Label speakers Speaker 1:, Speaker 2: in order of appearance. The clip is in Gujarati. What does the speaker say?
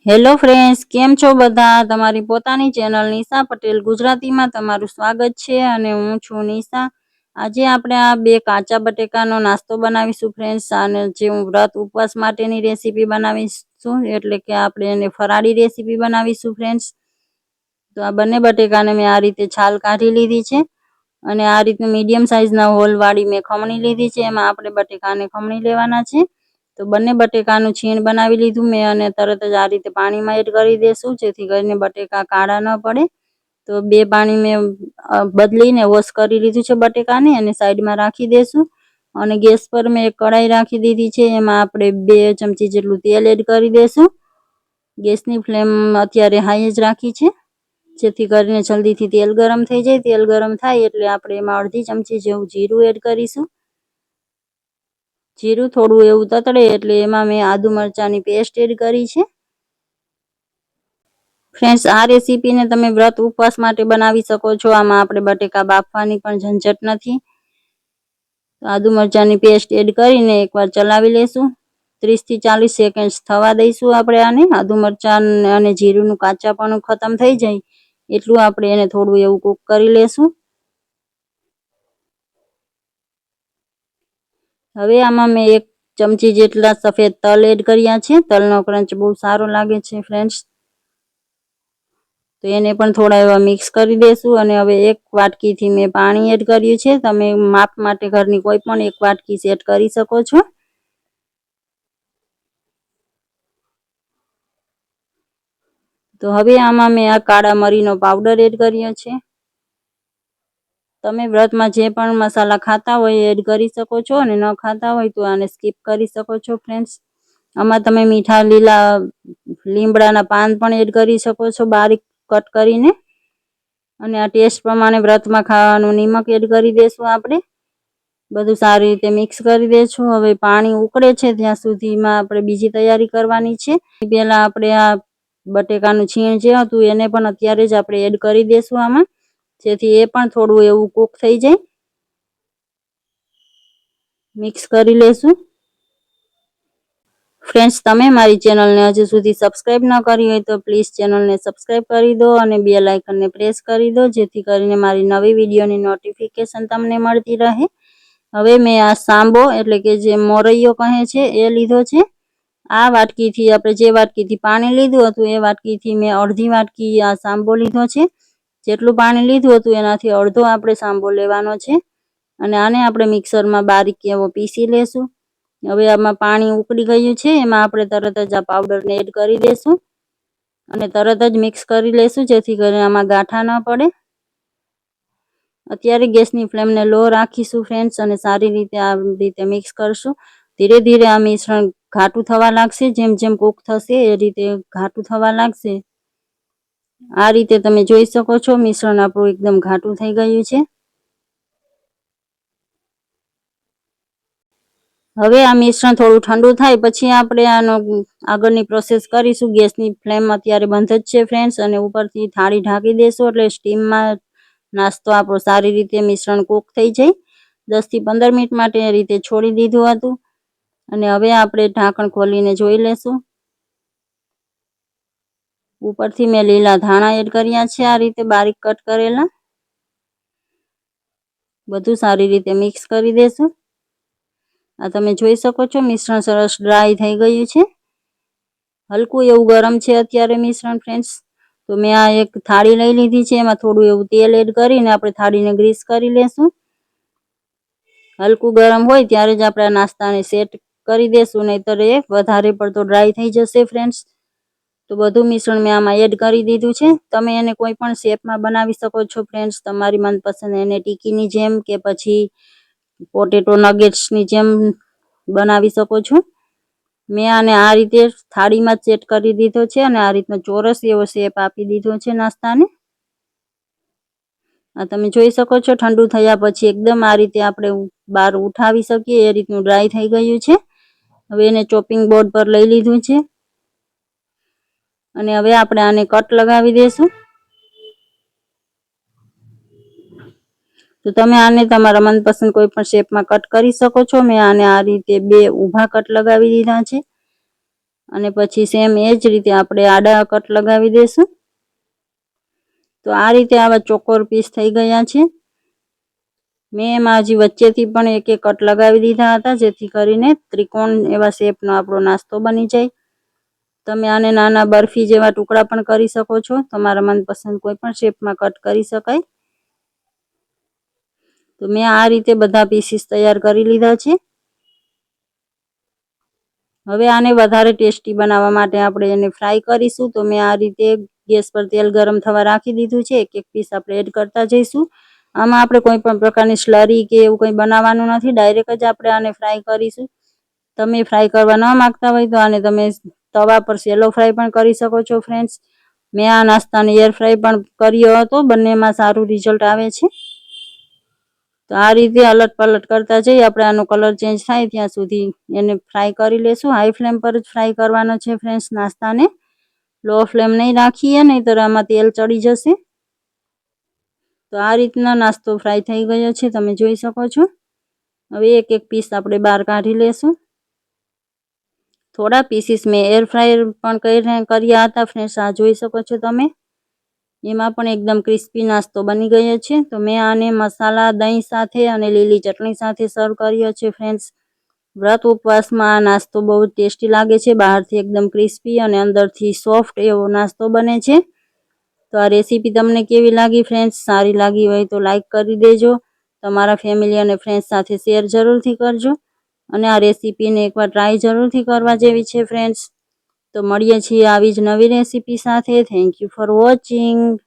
Speaker 1: હેલો ફ્રેન્ડ્સ, કેમ છો બધા? તમારી પોતાની ચેનલ નિશા પટેલ ગુજરાતીમાં તમારું સ્વાગત છે અને હું છું નિશા. આજે આપણે આ બે કાચા બટેકાનો નાસ્તો બનાવીશું ફ્રેન્ડ્સ, અને જે હું વ્રત ઉપવાસ માટેની રેસીપી બનાવીશું, એટલે કે આપણે એને ફરાળી રેસીપી બનાવીશું ફ્રેન્ડ્સ. તો આ બંને બટેકાને મેં આ રીતે છાલ કાઢી લીધી છે અને આ રીતનું મીડિયમ સાઇઝના હોલ વાળી મેં ખમણી લીધી છે. એમાં આપણે બટેકાને ખમણી લેવાના છે. તો બંને બટેકાનું છીણ બનાવી લીધું મેં અને તરત જ આ રીતે પાણીમાં એડ કરી દેશું, જેથી કરીને બટેકા કાળા ન પડે. તો બે પાણી મેં બદલીને વોશ કરી લીધું છે બટેકાને, અને સાઈડમાં રાખી દેશું. અને ગેસ પર મેં એક કઢાઈ રાખી દીધી છે. એમાં આપણે 2 ચમચી જેટલું તેલ એડ કરી દેશું. ગેસની ફ્લેમ અત્યારે હાઈ જ રાખી છે, જેથી કરીને જલ્દીથી તેલ ગરમ થઈ જાય. તેલ ગરમ થાય એટલે આપણે એમાં અડધી ચમચી જેવું જીરું એડ કરીશું. જીરું થોડું એવું તતડે એટલે એમાં મેં આદુ મરચાંની પેસ્ટ એડ કરી છે. ફ્રેન્ડ્સ, આ રેસીપીને તમે વ્રત ઉપવાસ માટે બનાવી શકો છો. આમાં આપણે બટેકા બાફવાની પણ ઝંઝટ નથી. આદુ મરચાંની પેસ્ટ એડ કરીને એકવાર ચલાવી લેશું. 30 થી 40 સેકન્ડ થવા દઈશું આપણે આને. આદુ મરચાં અને જીરુંનું કાચાપણું ખતમ થઈ જાય એટલું આપણે એને થોડું એવું કૂક કરી લેશું. હવે આમાં મેં 1 ચમચી જેટલા સફેદ તલ એડ કર્યા છે. તલનો ક્રંચ બહુ સારો લાગે છે ફ્રેન્ડ્સ. તો એને પણ થોડા એવા મિક્સ કરી દેશું. અને હવે 1 વાટકીથી મેં પાણી એડ કર્યું છે. તમે માપ માટે ઘરની કોઈ પણ 1 વાટકી સેટ કરી શકો છો. તો હવે આમાં મેં આ કાળા મરીનો પાવડર એડ કર્યો છે. તમે વ્રતમાં જે પણ મસાલા ખાતા હોય એડ કરી શકો છો, અને ન ખાતા હોય તો આને સ્કીપ કરી શકો છો ફ્રેન્ડ્સ. આમાં તમે મીઠા લીલા લીમડાના પાન પણ એડ કરી શકો છો બારીક કટ કરીને. અને આ ટેસ્ટ પ્રમાણે વ્રતમાં ખાવાનું નિમક એડ કરી દેશું આપણે. બધું સારી રીતે મિક્સ કરી દેશું. હવે પાણી ઉકળે છે ત્યાં સુધીમાં આપણે બીજી તૈયારી કરવાની છે. પહેલા આપણે આ બટેકાનું છીણ જે હતું એને પણ અત્યારે જ આપણે એડ કરી દેશું આમાં, જેથી એ પણ થોડું એવું કૂક થઈ જાય. મિક્સ કરી લેશું. ફ્રેન્ડ્સ, તમે મારી ચેનલને હજુ સુધી સબસ્ક્રાઇબ ન કરી હોય તો પ્લીઝ ચેનલને સબસ્ક્રાઇબ કરી દો અને બેલ આઇકનને પ્રેસ કરી દો, જેથી કરીને મારી નવી વિડીયોની નોટિફિકેશન તમને મળતી રહે. હવે મેં આ સાંબો એટલે કે જે મોરૈયો કહે છે એ લીધો છે. આ વાટકીથી આપણે જે વાટકીથી પાણી લીધું હતું એ વાટકીથી મેં અડધી વાટકી આ સાંબો લીધો છે. જેટલું પાણી લીધું હતું એનાથી અડધો આપણે સાંબો લેવાનો છે. અને આને આપણે મિક્સરમાં બારીક એવો પીસી લેશું. હવે આમાં પાણી ઉકળી ગયું છે. એમાં આપણે તરત જ આ પાવડરને એડ કરી દેશું અને તરત જ મિક્સ કરી લેશું, જેથી કરીને આમાં ગાંઠા ન પડે. અત્યારે ગેસની ફ્લેમને લો રાખીશું ફ્રેન્ડ્સ, અને સારી રીતે આ રીતે મિક્સ કરશું. ધીરે ધીરે આ મિશ્રણ ઘાટું થવા લાગશે. જેમ જેમ કૂક થશે એ રીતે ઘાટું થવા લાગશે. આ રીતે તમે જોઈ શકો છો મિશ્રણ આપણું એકદમ ઘાટું થઈ ગયું છે. હવે આ મિશ્રણ થોડું ઠંડુ થાય પછી આપણે આનો આગળની પ્રોસેસ કરીશું. ગેસની ફ્લેમ અત્યારે બંધ જ છે ફ્રેન્ડ્સ, અને ઉપરથી થાળી ઢાંકી દેશું એટલે સ્ટીમમાં નાસ્તો આપણો સારી રીતે મિશ્રણ કૂક થઈ જાય. 10 થી 15 મિનિટ માટે એ રીતે છોડી દીધું હતું. અને હવે આપણે ઢાંકણ ખોલીને જોઈ લેશું. ઉપરથી મેં લીલા ધાણા એડ કર્યા છે, આ રીતે બારીક કટ કરેલા. બધું સારી રીતે મિક્સ કરી દેશું. આ તમે જોઈ શકો છો મિશ્રણ સરસ ડ્રાય થઈ ગયું છે. હલકું એવું ગરમ છે અત્યારે મિશ્રણ ફ્રેન્ડ્સ. તો મેં આ એક થાળી લઈ લીધી છે. એમાં થોડું એવું તેલ એડ કરીને આપણે થાળીને ગ્રીસ કરી લેશું. હલકું ગરમ હોય ત્યારે જ આપણે નાસ્તાને સેટ કરી દેશું, નહીંતર એ વધારે પડતો ડ્રાય થઈ જશે ફ્રેન્ડ્સ. તો બધું મિશ્રણ મેં આમાં એડ કરી દીધું છે. તમે એને કોઈ પણ શેપમાં બનાવી શકો છો ફ્રેન્ડ્સ, તમારી મનપસંદ. એને ટીકીની જેમ કે પછી પોટેટો નગેટ્સની જેમ બનાવી શકો છો. મેં આને આ રીતે થાળીમાં સેટ કરી દીધો છે અને આ રીતનો ચોરસ એવો શેપ આપી દીધો છે નાસ્તાને. આ તમે જોઈ શકો છો ઠંડુ થયા પછી એકદમ આ રીતે આપણે બહાર ઉઠાવી શકીએ એ રીતનું ડ્રાય થઈ ગયું છે. હવે એને ચોપિંગ બોર્ડ પર લઈ લીધું છે અને હવે આપણે આને કટ લગાવી દેશું. તો તમે આને તમારા મનપસંદ કોઈ પણ શેપમાં કટ કરી શકો છો. મેં આને આ રીતે 2 ઊભા કટ લગાવી દીધા છે. અને પછી સેમ એ જ રીતે આપણે આડા કટ લગાવી દઈશું. તો આ રીતે આવા ચોકોર પીસ થઈ ગયા છે. મેં એમાં હજી વચ્ચેથી પણ એક એક કટ લગાવી દીધા હતા, જેથી કરીને ત્રિકોણ એવા શેપનો આપણો નાસ્તો બની જાય. તમે આને નાના બરફી જેવા ટુકડા પણ કરી શકો છો. તમારા મનપસંદ કોઈ પણ શેપમાં કટ કરી શકાય. તો મેં આ રીતે બધા પીસીસ તૈયાર કરી લીધા છે. હવે આને વધારે ટેસ્ટી બનાવવા માટે આપણે એને ફ્રાય કરીશું. તો મેં આ રીતે ગેસ પર તેલ ગરમ થવા રાખી દીધું છે. એક એક પીસ આપણે એડ કરતા જઈશું. આમાં આપણે કોઈ પણ પ્રકારની સ્લરી કે એવું કંઈ બનાવવાનું નથી, ડાયરેક્ટ જ આપણે આને ફ્રાય કરીશું. તમે ફ્રાય કરવા ન માંગતા હોય તો આને તમે તવા પર શેલો ફ્રાય પણ કરી શકો છો ફ્રેન્ડ્સ. મેં આ નાસ્તાને એર ફ્રાય પણ કર્યો હતો, બંનેમાં સારું રિઝલ્ટ આવે છે. તો આ રીતે અલટ પલટ કરતા જઈ આપણે આનો કલર ચેન્જ થાય ત્યાં સુધી એને ફ્રાય કરી લેશું. હાઈ ફ્લેમ પર જ ફ્રાય કરવાનો છે ફ્રેન્ડ્સ નાસ્તાને, લો ફ્લેમ નહીં રાખીએ, નહીંતર આમાં તેલ ચડી જશે. તો આ રીતના નાસ્તો ફ્રાય થઈ ગયો છે, તમે જોઈ શકો છો. હવે એક એક પીસ આપણે બહાર કાઢી લેશું. થોડા પીસીસ મેં એર ફ્રાય પણ કર્યા હતા ફ્રેન્ડ્સ, આ જોઈ શકો છો તમે. એમાં પણ એકદમ ક્રિસ્પી નાસ્તો બની ગયો છે. તો મેં આને મસાલા દહીં સાથે અને લીલી ચટણી સાથે સર્વ કર્યો છે ફ્રેન્ડ્સ. વ્રત ઉપવાસમાં આ નાસ્તો બહુ ટેસ્ટી લાગે છે. બહારથી એકદમ ક્રિસ્પી અને અંદરથી સોફ્ટ એવો નાસ્તો બને છે. તો આ રેસીપી તમને કેવી લાગી ફ્રેન્ડ્સ? સારી લાગી હોય તો લાઈક કરી દેજો. તમારા ફેમિલી અને ફ્રેન્ડ્સ સાથે શેર જરૂરથી કરજો. અને આ રેસીપીને એકવાર ટ્રાય જરૂરથી કરવા જેવી છે ફ્રેન્ડ્સ. તો મળીએ છીએ આવી જ નવી રેસીપી સાથે. Thank you for watching.